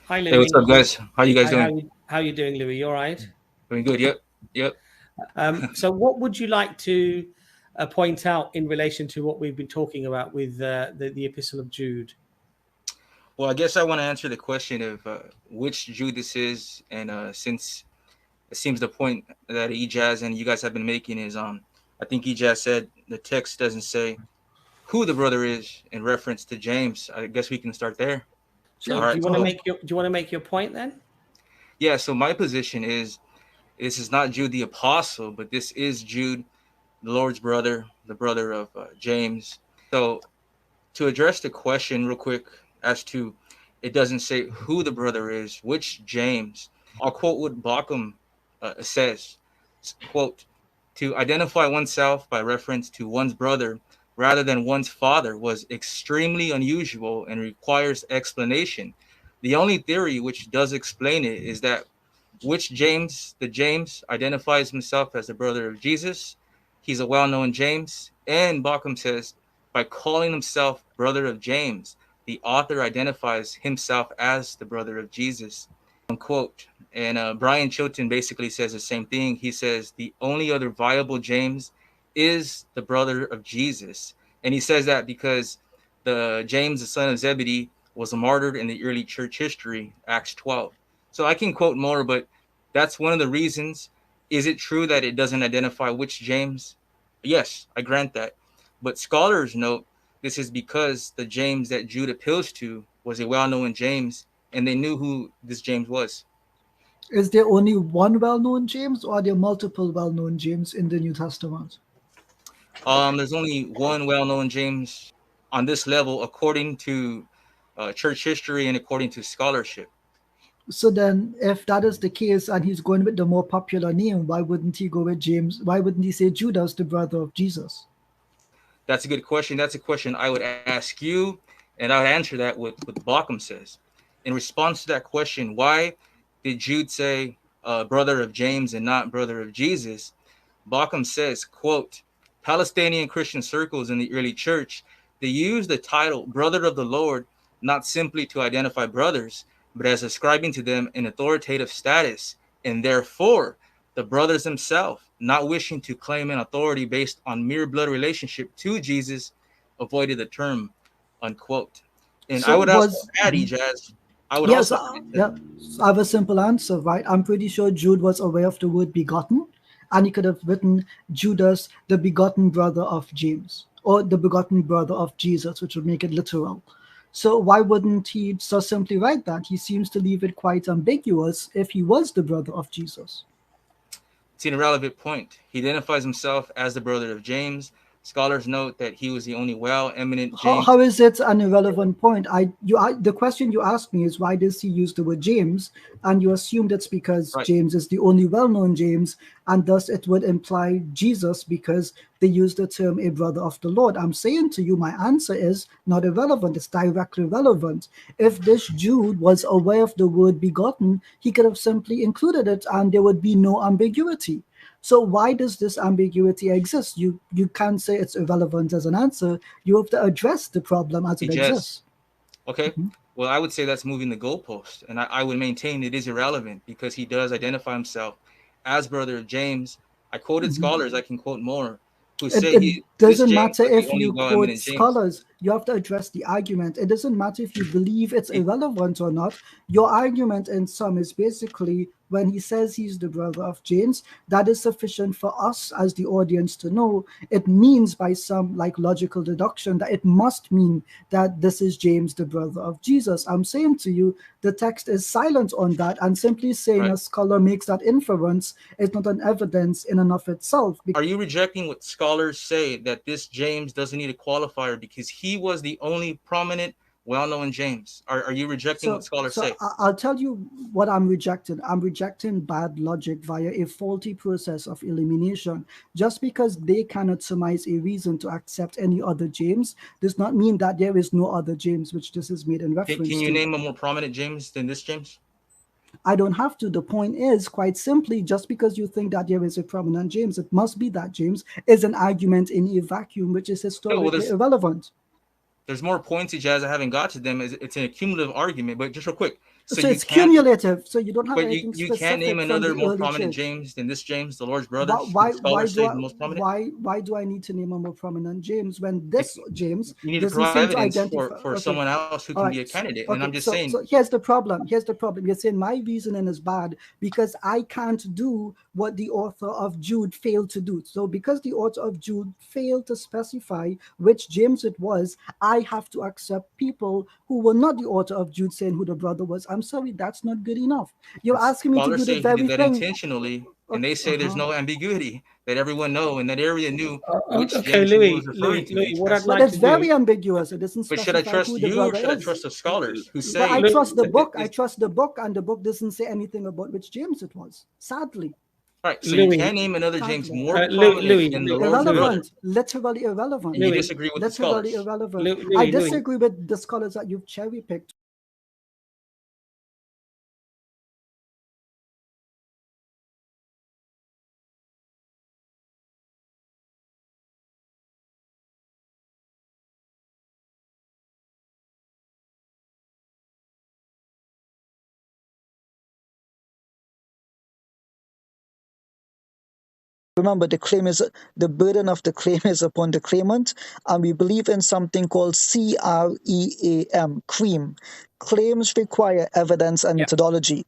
Hi, Hey, what's Louis. up, guys? How you guys doing? How you doing, Louis? You all right? Doing good. Yep. Yep. So, what would you like to point out in relation to what we've been talking about with the Epistle of Jude? Well, I guess I want to answer the question of which Jude this is, and since it seems the point that Ijaz and you guys have been making is, I think Ijaz said the text doesn't say who the brother is in reference to James. I guess we can start there. So, All do right. you want to So make your point then? yeah. So my position is this is not Jude the apostle, but this is Jude, the Lord's brother, the brother of James. So to address the question real quick as to it doesn't say who the brother is, which James. I'll quote what Bauckham says. Quote, to identify oneself by reference to one's brother rather than one's father was extremely unusual and requires explanation. The only theory which does explain it is that which James identifies himself as the brother of Jesus. He's a well-known James, and Bauckham says by calling himself brother of James, the author identifies himself as the brother of Jesus. Unquote. And Brian Chilton basically says the same thing. He says the only other viable James is the brother of Jesus. And he says that because the James, the son of Zebedee, was martyred in the early church history, Acts 12. So I can quote more, but that's one of the reasons. Is it true that it doesn't identify which James? Yes, I grant that. But scholars note this is because the James that Jude appeals to was a well known James, and they knew who this James was. Is there only one well-known James, or are there multiple well-known James in the New Testament? There's only one well known James on this level, according to church history and according to scholarship. So then, if that is the case, and he's going with the more popular name, why wouldn't he go with James? Why wouldn't he say Judas, the brother of Jesus? That's a good question. That's a question I would ask you, and I would answer that with what Bauckham says. In response to that question, why did Jude say brother of James and not brother of Jesus? Bauckham says, quote, Palestinian Christian circles in the early church, they used the title brother of the Lord not simply to identify brothers, but as ascribing to them an authoritative status, and therefore the brothers themselves, not wishing to claim an authority based on mere blood relationship to Jesus, avoided the term, unquote. And I So would also was add, Ejaz, I would yes, also add, yeah. So I have a simple answer, right? I'm pretty sure Jude was aware of the word begotten, and he could have written Judas, the begotten brother of James, or the begotten brother of Jesus, which would make it literal. So why wouldn't he so simply write that? He seems to leave it quite ambiguous if he was the brother of Jesus. it's an irrelevant point. He identifies himself as the brother of James. Scholars note that he was the only well eminent James. How is it an irrelevant point? The question you asked me is why does he use the word James, and you assumed it's because Right. James is the only well-known James, and thus it would imply Jesus because they use the term a brother of the Lord. I'm saying to you, my answer is not irrelevant; it's directly relevant. If this Jude was aware of the word begotten, he could have simply included it, and there would be no ambiguity. So why does this ambiguity exist? You can't say it's irrelevant as an answer. You have to address the problem as it Ejaz. exists. Okay. Mhm. Well, I would say that's moving the goalpost, and I would maintain it is irrelevant because he does identify himself as brother of James. I quoted Mhm. scholars. I can quote more who it, say it he this doesn't James matter was the if only you well quote eminent James. scholars. You have to address the argument. It doesn't matter if you believe it's It, irrelevant or not. Your argument in sum is basically when he says he's the brother of James, that is sufficient for us as the audience to know. It means by some like logical deduction that it must mean that this is James, the brother of Jesus. I'm saying to you, the text is silent on that, and simply saying right. a scholar makes that inference is not an evidence in and of itself. Are you rejecting what scholars say that this James doesn't need a qualifier because he was the only prominent, well-known James? Are you rejecting what So, scholars so say? I'll tell you what I'm rejecting. I'm rejecting bad logic via a faulty process of elimination. Just because they cannot surmise a reason to accept any other James does not mean that there is no other James, which this is made in Can reference you to. name a more prominent James than this James? I don't have to. The point is, quite simply, just because you think that there is a prominent James, it must be that James is an argument in a vacuum, which is No, well, historically irrelevant. there's more points, Jazz. I haven't got to them. It's an accumulative argument. But just real quick, So you it's can't, cumulative. So you don't have but anything you can't name specific from another the more early prominent church. James than this James, the Lord's brother, Why, who why, the why scholars do say I, is the most prominent. why do I need to name a more prominent James when If this James you need to doesn't provide seem to evidence identify? for Okay, someone else who all can be right. a candidate, and I'm Okay, just so saying. here's the problem. Here's the problem. You're saying my reasoning is bad because I can't do what the author of Jude failed to do. So because the author of Jude failed to specify which James it was, I have to accept people who were not the author of Jude saying who the brother was. I'm sorry, that's not good enough. You're asking me to Scholars do the say he did very that thing. intentionally, and Okay, they say there's no ambiguity, that everyone in that area knew which Okay, James he was referring to in Louis, each what I'd passage. but like it's to do, very ambiguous. It doesn't But should I specify trust who the you, or brother should I is. trust the scholars who But I say trust the book. I this? trust the book, and the book doesn't say anything about which James it was. Sadly, All right, so you Louis, can't name another James sadly, more prominent Louis, than the Lord's brother, irrelevant, literally irrelevant, and you Louis, disagree with the literally scholars. irrelevant. I Louis. disagree with the scholars that you've cherry picked. Remember, the burden of the claim is upon the claimant, and we believe in something called CREAM, cream. Claims require evidence and Yeah. methodology.